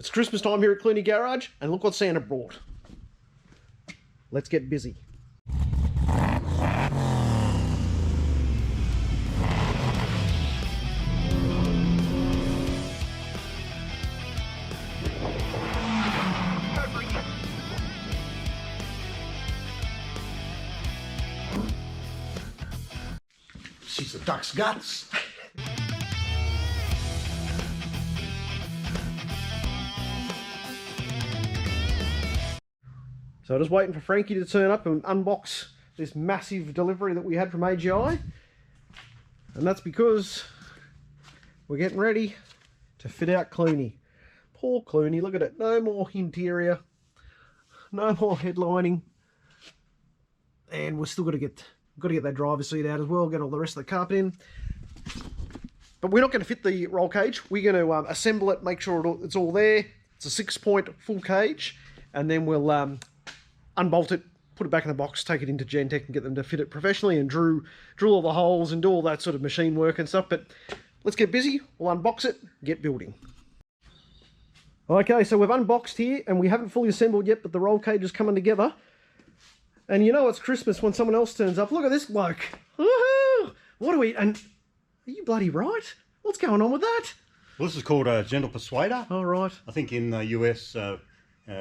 It's Christmas time here at Clunie Garage, and look what Santa brought. Let's get busy. She's a duck's guts. So just waiting for Frankie to turn up and unbox this massive delivery that we had from AGI. And that's because we're getting ready to fit out Clunie. Poor Clunie, look at it. No more interior, no more headlining. And we're still got to get that driver's seat out as well, get all the rest of the carpet in. But we're not going to fit the roll cage. We're going to assemble it, make sure it's all there. It's a 6-point full cage, and then we'll unbolt it, put it back in the box, take it into Gentech and get them to fit it professionally and drill all the holes and do all that sort of machine work and stuff. But let's get busy, we'll unbox it, get building. Okay, so we've unboxed here and we haven't fully assembled yet, but the roll cage is coming together. And you know it's Christmas when someone else turns up. Look at this bloke. Woohoo! What are we... And are you bloody right? What's going on with that? Well, this is called a gentle persuader. All right. I think in the US,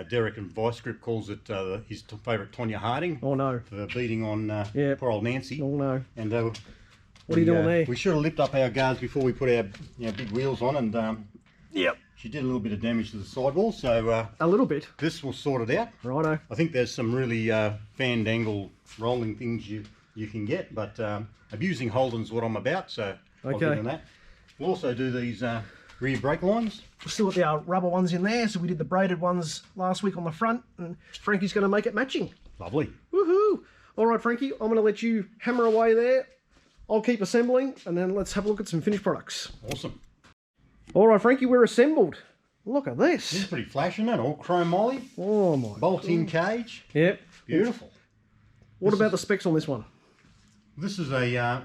Derek and Vice Grip calls it his favourite Tonya Harding. Oh no. For beating on yeah. poor old Nancy. Oh no. And what are you doing there? We should have lipped up our guards before we put our big wheels on, and yep. She did a little bit of damage to the sidewall, so a little bit. This will sort it out. Righto. I think there's some really fandangle rolling things you can get, but abusing Holden's what I'm about, so I'll get on that. We'll also do these rear brake lines. We've still got the rubber ones in there, so we did the braided ones last week on the front, and Frankie's going to make it matching. Lovely. Woohoo! All right, Frankie, I'm going to let you hammer away there. I'll keep assembling, and then let's have a look at some finished products. Awesome. All right, Frankie, we're assembled. Look at this. This is pretty flashy, isn't it? All chrome moly. Oh my. Bolt-in cage. Yep. Beautiful. What about the specs on this one? This is a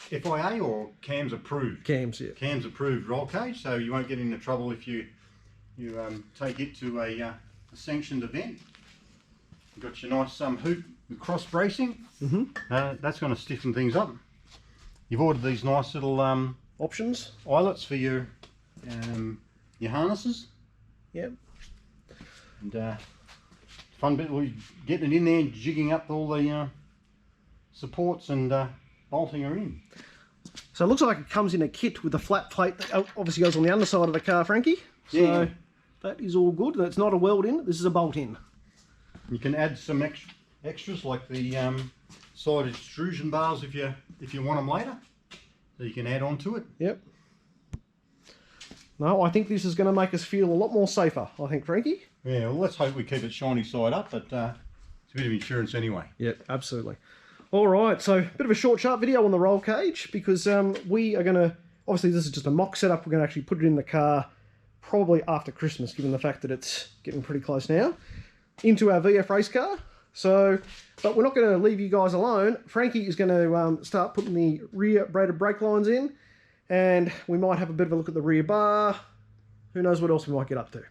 FIA or CAMS approved. CAMS, yeah. CAMS approved roll cage, so you won't get into trouble if you take it to a sanctioned event. You've got your nice hoop with cross bracing. That's going to stiffen things up. You've ordered these nice little options, eyelets for your harnesses. Yep. And fun bit, we're getting it in there and jigging up all the supports and bolting her in. So it looks like it comes in a kit with a flat plate that obviously goes on the underside of the car, Frankie. So yeah. That is all good. That's not a weld in, this is a bolt in. You can add some extras like the side extrusion bars if you want them later. So you can add on to it. Yep. No, I think this is going to make us feel a lot more safer, I think, Frankie. Yeah, well, let's hope we keep it shiny side up, but it's a bit of insurance anyway. Yeah, absolutely. All right, so a bit of a short, sharp video on the roll cage because we are going to, obviously this is just a mock setup, we're going to actually put it in the car probably after Christmas, given the fact that it's getting pretty close now, into our VF race car. So, but we're not going to leave you guys alone. Frankie is going to start putting the rear braided brake lines in, and we might have a bit of a look at the rear bar. Who knows what else we might get up to.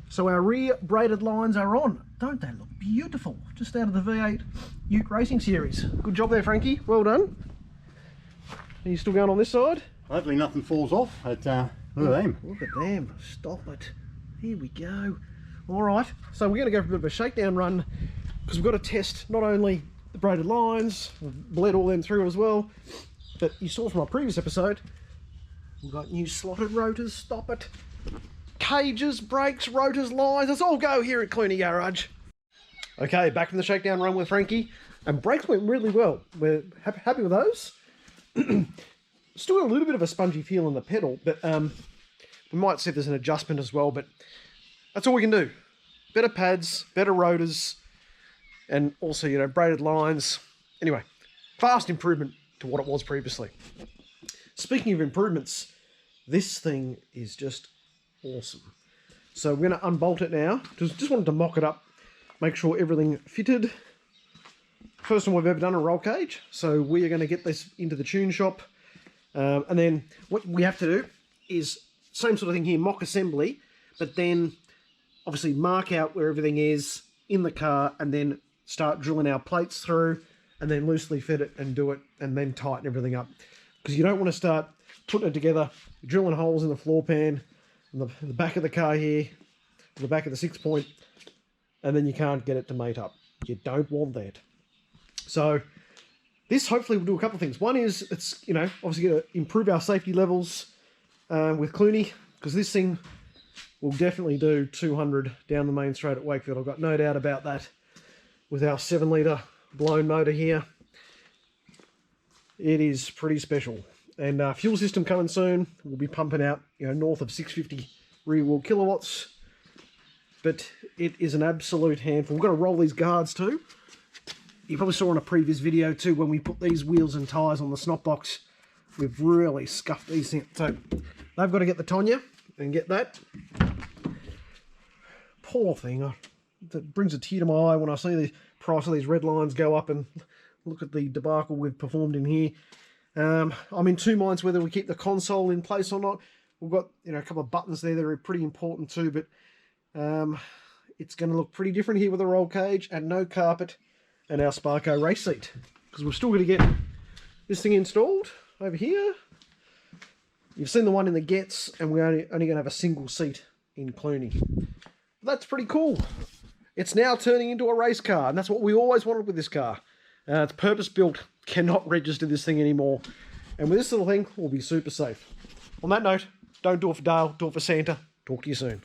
So our rear braided lines are on. Don't they look beautiful? Just out of the V8 Ute Racing Series. Good job there, Frankie. Well done. Are you still going on this side? Hopefully nothing falls off. But, look at them. Look at them. Stop it. Here we go. All right, so we're going to go for a bit of a shakedown run because we've got to test not only the braided lines, we've bled all them through as well, but you saw from our previous episode, we've got new slotted rotors, stop it, cages, brakes, rotors, lines, let's all go here at Clunie Garage. Okay, back from the shakedown run with Frankie, and brakes went really well. We're happy with those. Still got a little bit of a spongy feel in the pedal, but we might see if there's an adjustment as well, but that's all we can do. Better pads, better rotors, and also, you know, braided lines. Anyway, vast improvement to what it was previously. Speaking of improvements, this thing is just awesome. So we're going to unbolt it now. Just wanted to mock it up, make sure everything fitted. First time we've ever done a roll cage. So we are going to get this into the tune shop. And then what we have to do is same sort of thing here, mock assembly, but then obviously mark out where everything is in the car and then start drilling our plates through and then loosely fit it and do it and then tighten everything up. Because you don't want to start putting it together, drilling holes in the floor pan, in the back of the car here, the back of the 6-point, and then you can't get it to mate up. You don't want that. So this hopefully will do a couple of things. One is it's, you know, obviously going to improve our safety levels with Clunie, because this thing will definitely do 200 down the main straight at Wakefield. I've got no doubt about that. With our 7-litre blown motor here, it is pretty special. And fuel system coming soon. We'll be pumping out, you know, north of 650 rear wheel kilowatts. But it is an absolute handful. We've got to roll these guards too. You probably saw in a previous video too, when we put these wheels and tyres on the snot box, we've really scuffed these things. So they've got to get the Tonya and get that. Poor thing. That brings a tear to my eye when I see the price of these Redlines go up and look at the debacle we've performed in here. I'm in two minds whether we keep the console in place or not. We've got, you know, a couple of buttons there that are pretty important too, but it's going to look pretty different here with a roll cage and no carpet and our Sparco race seat, because we're still going to get this thing installed over here. You've seen the one in the Getz, and we're only going to have a single seat in Clunie. That's pretty cool. It's now turning into a race car, and that's what we always wanted with this car. It's purpose built, cannot register this thing anymore, and with this little thing we'll be super safe. On that note, don't do it for Dale, do it for Santa. Talk to you soon.